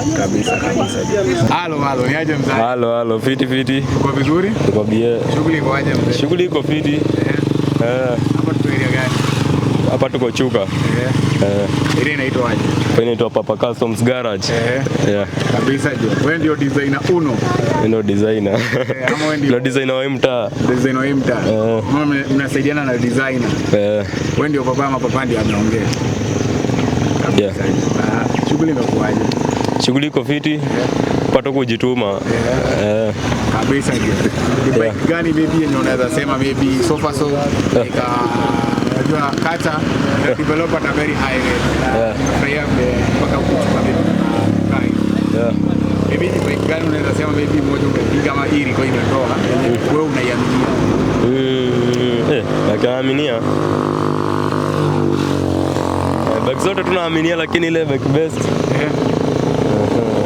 Kabisa. Halo, ni aje mzee? Halo, fiti. Uko vizuri? Uko bie. Shughuli iko aje mzee? Shughuli iko fiti. Hapa tuko area gani? Hapa tuko Chuka. Area inaitwa aje? Inaitwa Papa Customs Garage. Kabisa jo. Wewe ndio designer uno. Ndio designer. Ama wewe ndio designer wa mtaa. Designer wa mtaa. Mnasaidiana na designer. Wewe ndio baba ama papa ndio ameongea. Kabisa. Shughuli imekuaje? Shughuli iko fiti. Pato kujituma. Kabisa jo. Bike gani maybe yenye unaweza sema maybe sofa like unajua kata develop at a very high rate. Pia mpaka kuchukua maybe. Maybe ni bike gani unaweza sema maybe moja umepiga kama hili kwa imetoa wewe unaiaminia? Naaminia. Bike zote tunaaminia lakini ile bike best